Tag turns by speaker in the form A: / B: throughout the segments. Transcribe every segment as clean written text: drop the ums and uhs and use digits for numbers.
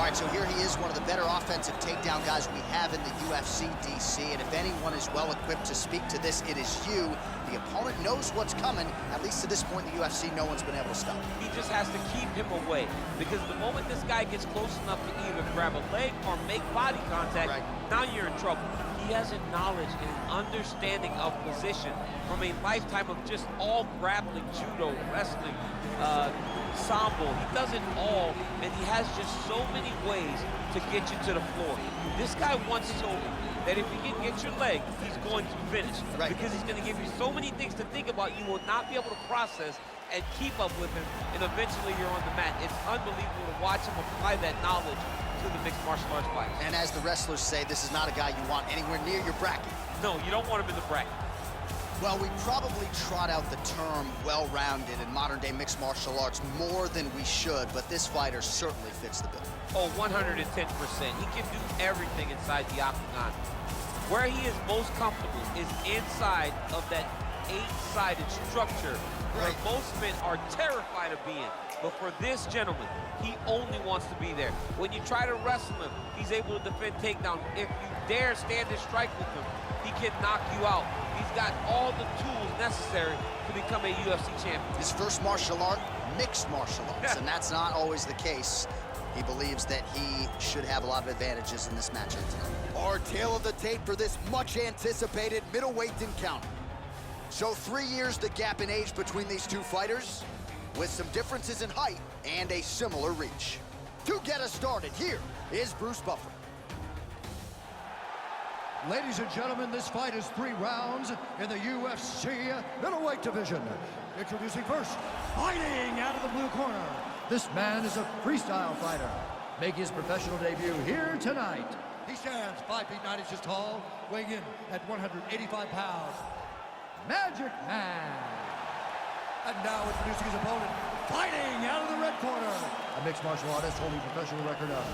A: right, so here he is, one of the better offensive takedown guys we have in the UFC, DC, and if anyone is well-equipped to speak to this, it is you. The opponent knows what's coming. At least to this point in the UFC, no one's been able to stop him.
B: He just has to keep him away, because the moment this guy gets close enough to either grab a leg or make body contact, now you're in trouble. He has a knowledge and an understanding of position from a lifetime of just all grappling, judo, wrestling, sambo. He does it all, and he has just so many ways to get you to the floor. This guy once told me that if he can get your leg, he's going to finish. Because he's going to give you so many things to think about, you will not be able to process and keep up with him, and eventually you're on the mat. It's unbelievable to watch him apply that knowledge to the mixed martial arts fight.
A: And as the wrestlers say, this is not a guy you want anywhere near your bracket.
B: No, you don't want him in the bracket.
A: Well, we probably trot out the term well-rounded in modern-day mixed martial arts more than we should, but this fighter certainly fits the bill.
B: Oh, 110%. He can do everything inside the octagon. Where he is most comfortable is inside of that 8-sided structure where most men are terrified of being. But for this gentleman, he only wants to be there. When you try to wrestle him, he's able to defend takedown. If you dare stand and strike with him, he can knock you out. He's got all the tools necessary to become a UFC champion.
A: His first martial art, mixed martial arts, and that's not always the case. He believes that he should have a lot of advantages in this matchup tonight. Our tale of the tape for this much-anticipated middleweight encounter. So 3 years the gap in age between these two fighters, with some differences in height and a similar reach. To get us started, here is Bruce Buffer.
C: Ladies and gentlemen, this fight is 3 rounds in the UFC middleweight division. Introducing first, fighting out of the blue corner. This man is a freestyle fighter, making his professional debut here tonight. He stands 5 feet 9 inches tall, weighing in at 185 pounds. Magic Man. And now introducing his opponent, fighting out of the red corner. A mixed martial artist holding a professional record of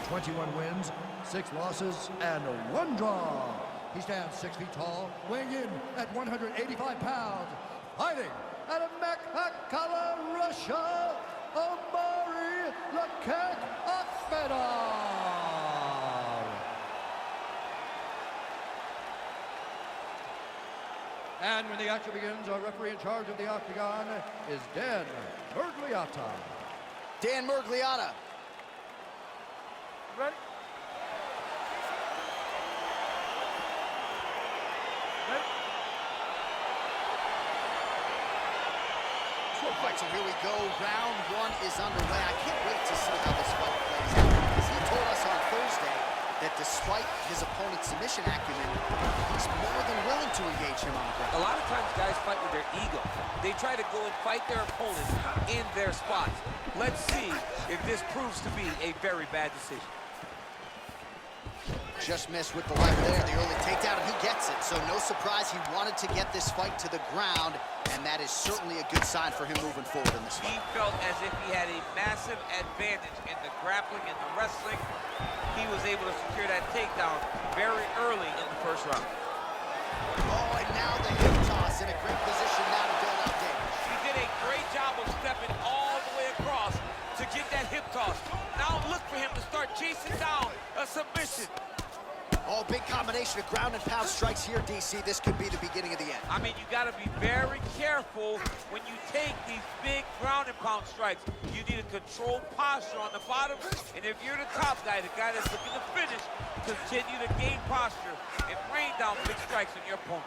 C: 21 wins, 6 losses, and 1 draw. He stands 6 feet tall, weighing in at 185 pounds. Fighting out of Makhachkala, Russia, Omari Lakek Akhmedov. And when the action begins, our referee in charge of the octagon is Dan Murgliata.
A: Dan Murgliata.
C: Ready?
A: All right, so here we go. Round 1 is underway. I can't wait to see how this fight plays out, because he told us on Thursday that despite his opponent's submission acumen, he's more than willing to engage him on the ground.
B: A lot of times guys fight with their ego. They try to go and fight their opponent in their spots. Let's see if this proves to be a very bad decision.
A: Just missed with the left there, the early takedown, and he gets it. So no surprise, he wanted to get this fight to the ground, and that is certainly a good sign for him moving forward in this fight.
B: He felt as if he had a massive advantage in the grappling and the wrestling. He was able to secure that takedown very early in the first round.
A: Oh, and now the hip toss in a great position now to build up damage.
B: He did a great job of stepping all the way across to get that hip toss. Now look for him to start chasing down a submission.
A: Oh, big combination of ground and pound strikes here, DC. This could be the beginning of the end.
B: I mean, you got to be very careful when you take these big ground and pound strikes. You need a controlled posture on the bottom, and if you're the top guy, the guy that's looking to finish, continue to gain posture and rain down big strikes on your opponent.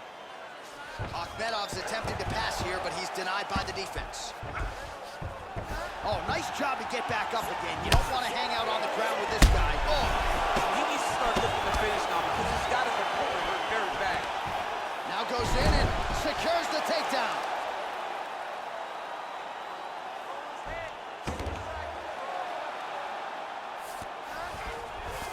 A: Akhmedov's attempting to pass here, but he's denied by the defense. Oh, nice job to get back up again. You don't want to hang out on the ground with this guy. Oh!
B: He needs to start looking to finish now, because he's got his opponent hurt very bad.
A: Now goes in and secures the takedown.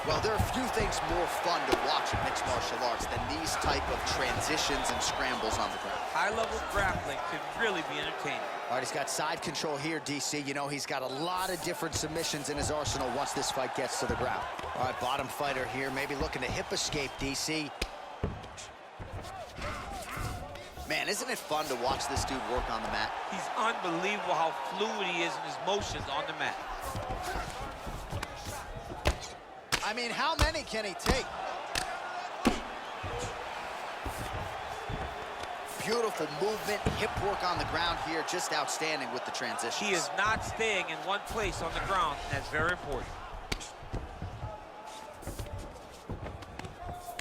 A: Well, there are few things more fun to watch in mixed martial arts than these type of transitions and scrambles on the ground.
B: High-level grappling can really be entertaining.
A: All right, he's got side control here, DC. You know, he's got a lot of different submissions in his arsenal once this fight gets to the ground. All right, bottom fighter here, maybe looking to hip escape, DC. Man, isn't it fun to watch this dude work on the mat?
B: He's unbelievable how fluid he is in his motions on the mat.
A: I mean, how many can he take? Beautiful movement, hip work on the ground here, just outstanding with the transitions.
B: He is not staying in one place on the ground, and that's very important.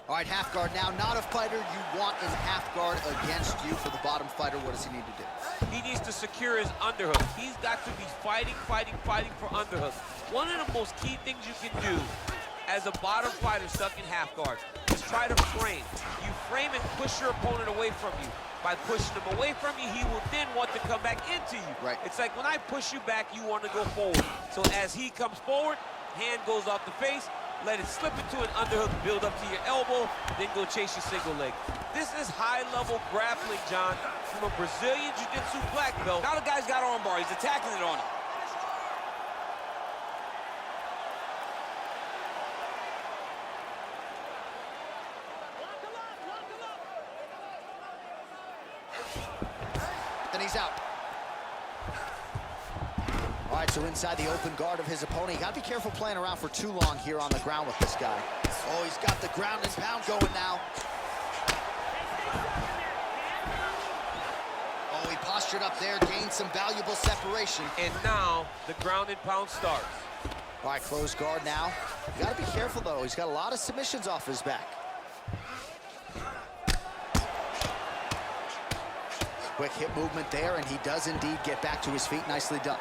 A: All right, half guard now. Not a fighter you want in half guard against you. For the bottom fighter, what does he need to do?
B: He needs to secure his underhook. He's got to be fighting for underhook. One of the most key things you can do as a bottom fighter stuck in half guard is try to frame. You frame and push your opponent away from you. By pushing him away from you, he will then want to come back into you.
A: Right.
B: It's like when I push you back, you want to go forward. So as he comes forward, hand goes off the face, let it slip into an underhook, build up to your elbow, then go chase your single leg. This is high-level grappling, John, from a Brazilian Jiu-Jitsu black belt.
D: Now the guy's got armbar. He's attacking it on him.
A: Then he's out. All right, so inside the open guard of his opponent. You got to be careful playing around for too long here on the ground with this guy. Oh, he's got the ground and pound going now. Oh, he postured up there, gained some valuable separation.
B: And now the ground and pound starts.
A: All right, closed guard now. You got to be careful, though. He's got a lot of submissions off his back. Quick hip movement there, and he does indeed get back to his feet. Nicely done.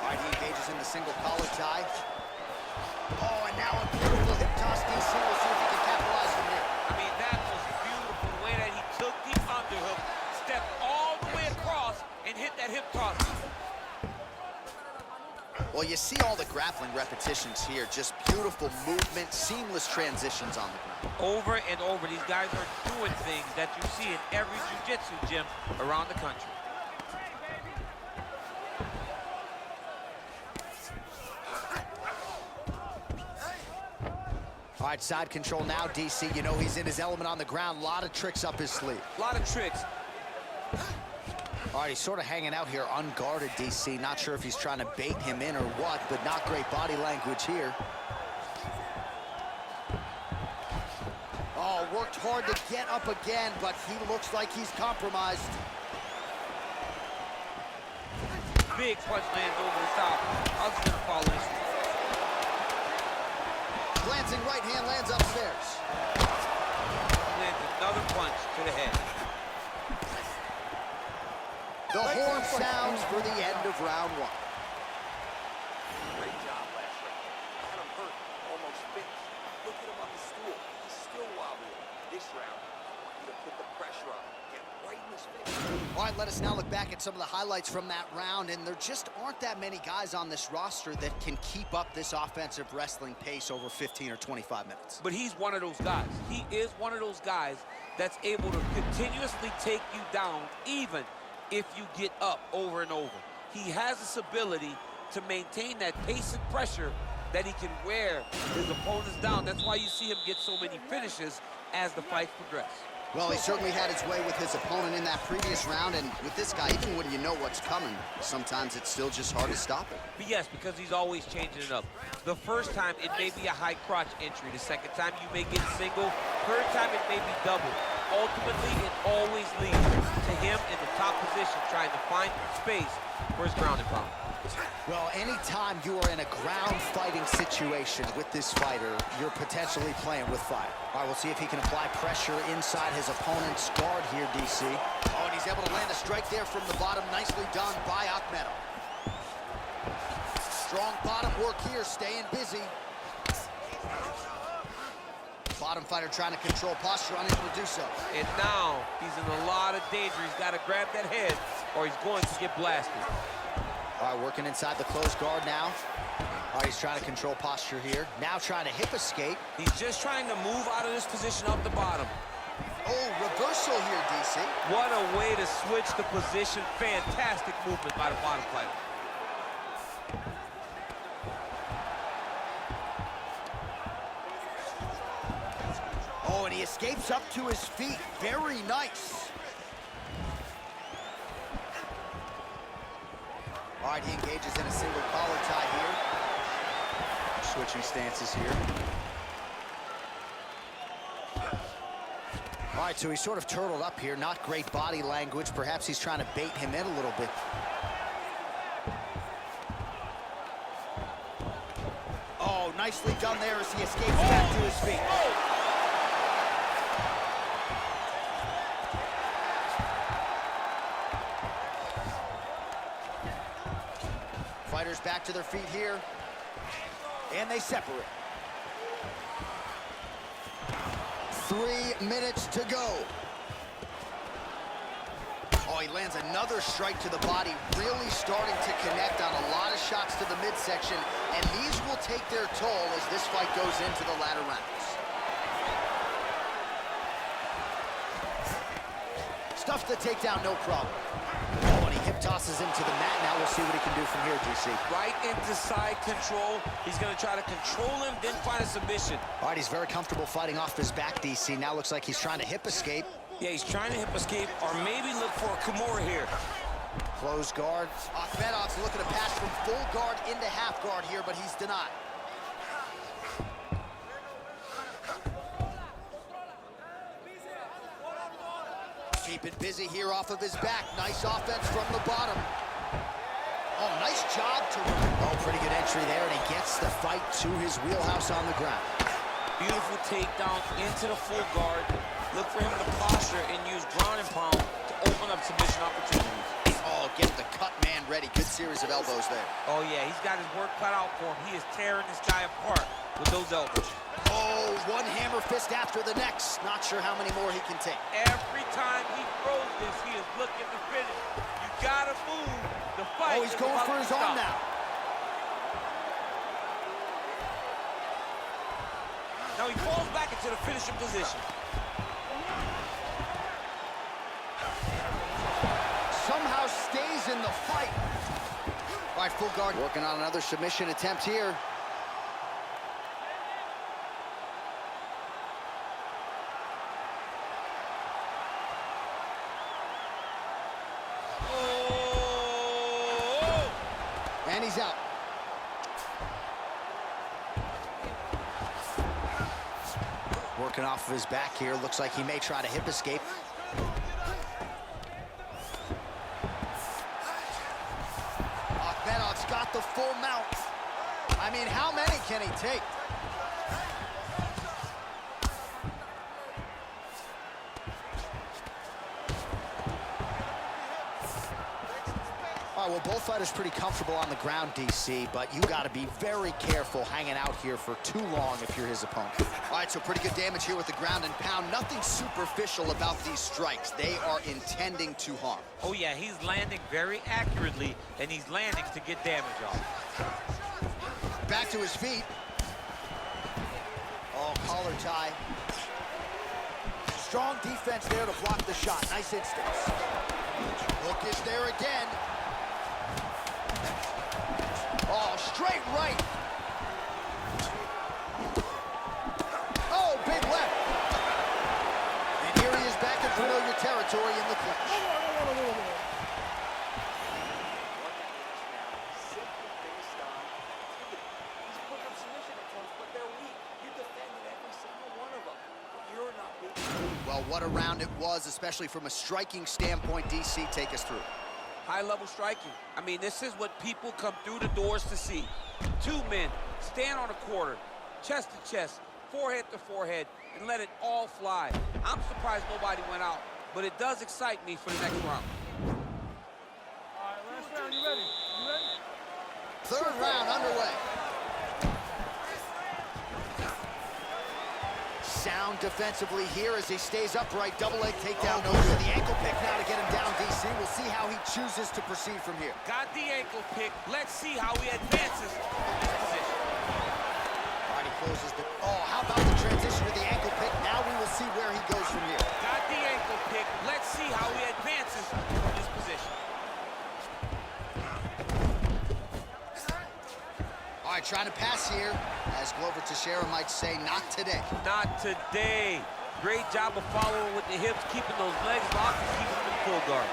A: All right, he engages in the single collar tie. Oh, and now a beautiful hip toss. DC, we'll see if he can capitalize from here.
B: I mean, that was beautiful, the way that he took the underhook, stepped all the way across, and hit that hip toss.
A: Well, you see all the grappling repetitions here. Just beautiful movement, seamless transitions on the ground.
B: Over and over, these guys are doing things that you see in every jiu-jitsu gym around the country.
A: All right, side control now, DC. You know he's in his element on the ground. A lot of tricks up his sleeve.
B: A lot of tricks.
A: All right, he's sort of hanging out here unguarded, DC. Not sure if he's trying to bait him in or what, but not great body language here. Oh, worked hard to get up again, but he looks like he's compromised.
B: Big punch lands over the top. How's he gonna follow this one?
A: Glancing right hand lands upstairs.
B: Lands another punch to the head.
A: The horn sounds for the end of round one.
D: Great job last round. Got him hurt, almost finished. Look at him on the stool. He's still wobbling. This round, I want you to put the pressure on him. Get right in his face.
A: All right, let us now look back at some of the highlights from that round, and there just aren't that many guys on this roster that can keep up this offensive wrestling pace over 15 or 25 minutes.
B: But he's one of those guys. He is one of those guys that's able to continuously take you down, even if you get up over and over. He has this ability to maintain that pace and pressure that he can wear his opponents down. That's why you see him get so many finishes as the fights progress.
A: Well, he certainly had his way with his opponent in that previous round, and with this guy, even when you know what's coming, sometimes it's still just hard to stop it.
B: But yes, because he's always changing it up. The first time, it may be a high crotch entry. The second time, you may get single. Third time, it may be double. Ultimately, it always leads to him in the top position, trying to find space for his ground and pound.
A: Well, anytime you are in a ground fighting situation with this fighter, you're potentially playing with fire. All right, we'll see if he can apply pressure inside his opponent's guard here, DC. Oh, and he's able to land a strike there from the bottom. Nicely done by Akhmedov. Strong bottom work here, staying busy. Bottom fighter trying to control posture, unable to do so.
B: And now, he's in a lot of danger. He's got to grab that head, or he's going to get blasted.
A: All right, working inside the closed guard now. All right, he's trying to control posture here. Now trying to hip escape.
D: He's just trying to move out of this position up the bottom.
A: Oh, reversal here, DC.
B: What a way to switch the position. Fantastic movement by the bottom fighter.
A: Oh, and he escapes up to his feet. Very nice. All right, he engages in a single collar tie here. Switching stances here. All right, so he's sort of turtled up here. Not great body language. Perhaps he's trying to bait him in a little bit. Oh, nicely done there as he escapes back to his feet. Fighters back to their feet here. And they separate. 3 minutes to go. Oh, he lands another strike to the body, really starting to connect on a lot of shots to the midsection, and these will take their toll as this fight goes into the latter rounds. Stuffs the takedown, no problem. Oh, and he hip tosses him to the mat. Now we'll see what he can do from here, DC.
E: Right into side control. He's going to try to control him, then find a submission.
A: All right, he's very comfortable fighting off his back, DC. Now looks like he's trying to hip escape.
E: Yeah, he's trying to hip escape or maybe look for a Kimura here.
A: Close guard. Akhmedov's looking to pass from full guard into half guard here, but he's denied. Keeping busy here off of his back. Nice offense from the bottom. Oh, nice job to... Oh, pretty good entry there, and he gets the fight to his wheelhouse on the ground.
E: Beautiful takedown into the full guard. Look for him to posture and use ground and pound to open up submission opportunities.
A: Oh, get the cut man ready. Good series of elbows there.
B: Oh, yeah, he's got his work cut out for him. He is tearing this guy apart with those elbows.
A: Oh, one hammer fist after the next. Not sure how many more he can take.
B: Every time he throws this, he is looking to finish. You gotta move the fight.
A: Oh, he's going for his arm now.
E: Now he falls back into the finishing position.
A: Somehow stays in the fight. All right, full guard working on another submission attempt here.
B: Oh!
A: And he's out. Working off of his back here. Looks like he may try to hip escape. Akhmedov's got the full mount. I mean, how many can he take? All right, well, both fighters pretty comfortable on the ground, DC, but you got to be very careful hanging out here for too long if you're his opponent. All right, so pretty good damage here with the ground and pound. Nothing superficial about these strikes. They are intending to harm.
B: Oh, yeah, he's landing very accurately, and he's landing to get damage off.
A: Back to his feet. Oh, collar tie. Strong defense there to block the shot. Nice instance. Hook is there again. Oh, straight right. Oh, big left. And here he is back in familiar territory in the clinch.
D: What that is now, simply based on activity. He's put up submission attempts, but they're weak. You defended every single one of them, but you're not weak.
A: Well, what a round it was, especially from a striking standpoint. DC, take us through.
E: High-level striking. I mean, this is what people come through the doors to see. Two men stand on a quarter, chest to chest, forehead to forehead, and let it all fly. I'm surprised nobody went out, but it does excite me for the next round.
F: All right, last round, you ready? You ready?
A: Third round underway. Sound defensively here as he stays upright. Double leg takedown. No good. The ankle pick now to get him down, DC. We'll see how he chooses to proceed from here.
B: Got the ankle pick. Let's see how he advances from this position.
A: All right, he closes the... Oh, how about the transition to the ankle pick? Now we will see where he goes from here.
B: Got the ankle pick. Let's see how he advances from this position.
A: All right, trying to pass here. As Glover Teixeira might say, not today.
B: Not today. Great job of following with the hips, keeping those legs locked and keeping them in full guard.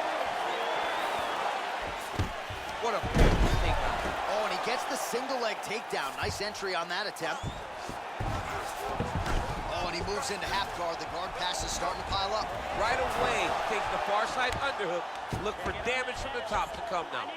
B: What a takedown.
A: Oh, and he gets gets the single leg takedown. Nice entry on that attempt. Oh, and he moves into half guard. The guard pass is starting to pile up.
B: Right away, takes the far side underhook. Look for damage from the top to come now.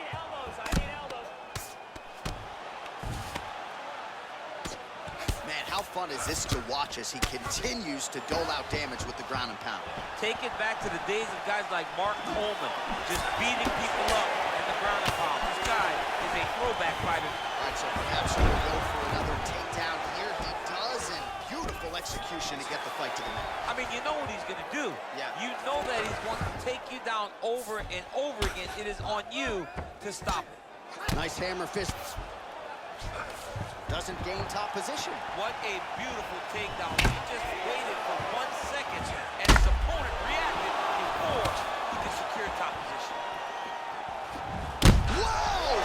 A: Man, how fun is this to watch as he continues to dole out damage with the ground and pound?
B: Take it back to the days of guys like Mark Coleman, just beating people up in the ground and pound. This guy is a throwback fighter.
A: All right, so perhaps he will go for another takedown here. He does, and beautiful execution to get the fight to the mat.
B: I mean, you know what he's going to do.
A: Yeah.
B: You know that he's going to take you down over and over again. It is on you to stop it.
A: Nice hammer fist. Doesn't gain top position.
B: What a beautiful takedown. He just waited for 1 second, and his opponent reacted before he could secure top position.
A: Whoa!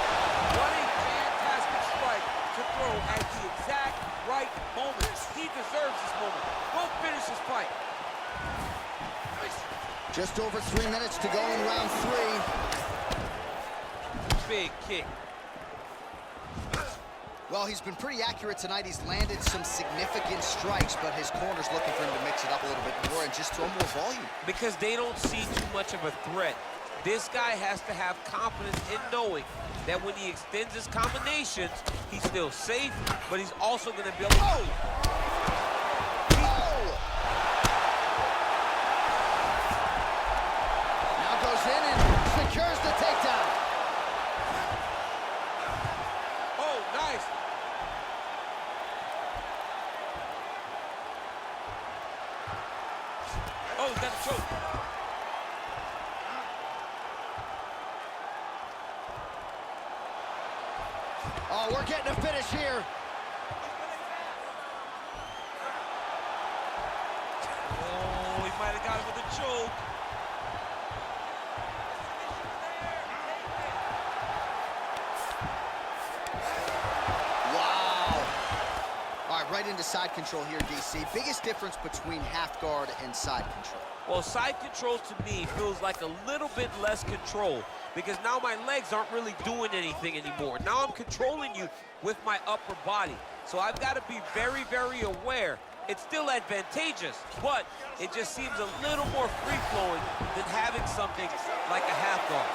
B: What a fantastic strike to throw at the exact right moment. He deserves this moment. Go finish this fight.
A: Just over 3 minutes to go in round 3.
B: Big kick.
A: Well, he's been pretty accurate tonight. He's landed some significant strikes, but his corner's looking for him to mix it up a little bit more and just throw more volume.
B: Because they don't see too much of a threat. This guy has to have confidence in knowing that when he extends his combinations, he's still safe, but he's also going to be able to...
A: Oh! Now goes in and secures the takedown.
B: Oh, nice. Oh, he's got a choke.
A: Oh, we're getting a finish here.
B: Oh, he might have got it with a choke.
A: Wow. All right, right into side control here, DC. Biggest difference between half guard and side control.
B: Well, side control to me feels like a little bit less control because now my legs aren't really doing anything anymore. Now I'm controlling you with my upper body. So I've got to be very, very aware. It's still advantageous, but it just seems a little more free-flowing than having something like a half guard.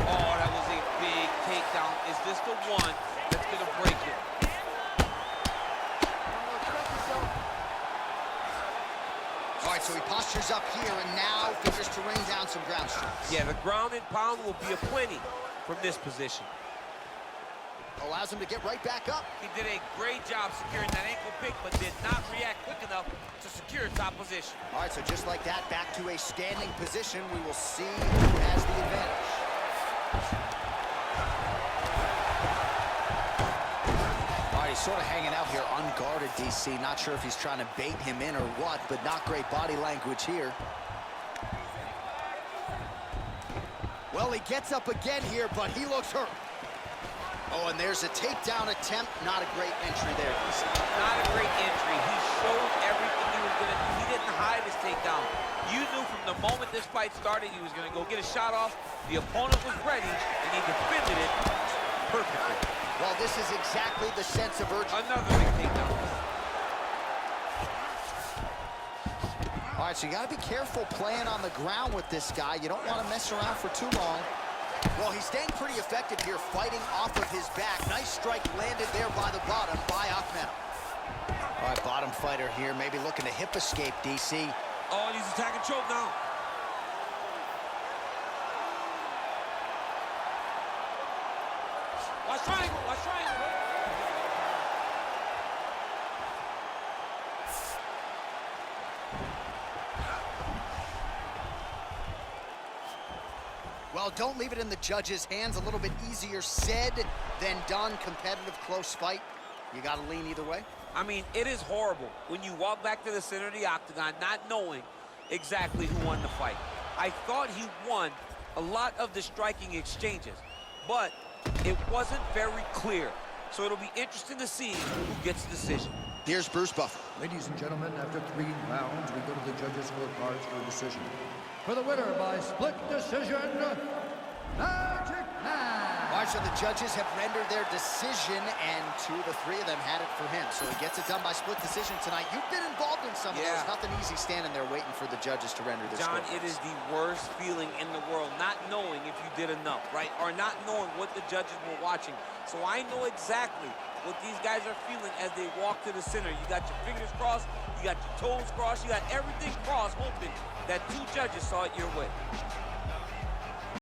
B: Oh, that was a big takedown. Is this the one that's going to break it?
A: All right, so he postures up here and now figures to rain down some ground strikes.
B: Yeah, the ground and pound will be aplenty from this position.
A: Allows him to get right back up.
B: He did a great job securing that ankle pick, but did not react quick enough to secure top position.
A: All right, so just like that, back to a standing position. We will see who has the advantage. All right, he's sort of hanging out here unguarded, DC. Not sure if he's trying to bait him in or what, but not great body language here. Well, he gets up again here, but he looks hurt. Oh, and there's a takedown attempt. Not a great entry there, DC.
B: Not a great entry. He showed everything he was going to do. He didn't hide his takedown. You knew from the moment this fight started he was going to go get a shot off. The opponent was ready, and he defended it perfectly.
A: Well, this is exactly the sense of urgency.
B: Another big takedown.
A: All right, so you got to be careful playing on the ground with this guy. You don't want to mess around for too long. Well, he's staying pretty effective here, fighting off of his back. Nice strike landed there by the bottom by Ahmed. All right, bottom fighter here, maybe looking to hip escape, DC.
B: Oh, and he's attacking choke now. Watch triangle, watch triangle.
A: Well, don't leave it in the judges' hands. A little bit easier said than done. Competitive, close fight. You got to lean either way.
B: I mean, it is horrible when you walk back to the center of the octagon not knowing exactly who won the fight. I thought he won a lot of the striking exchanges, but it wasn't very clear. So it'll be interesting to see who gets the decision.
A: Here's Bruce Buffer.
C: Ladies and gentlemen, after 3 rounds, we go to the judges' scorecards for a decision. For the winner by split decision, Magic Man.
A: All right, So the judges have rendered their decision, and 2 of the 3 of them had it for him. So he gets it done by split decision tonight. You've been involved in some of those. Nothing easy standing there waiting for the judges to render this.
E: John, it is the worst feeling in the world, not knowing if you did enough, right? Or not knowing what the judges were watching. So I know exactly what these guys are feeling as they walk to the center. You got your fingers crossed, you got your toes crossed, you got everything crossed, hoping that 2 judges saw it your way.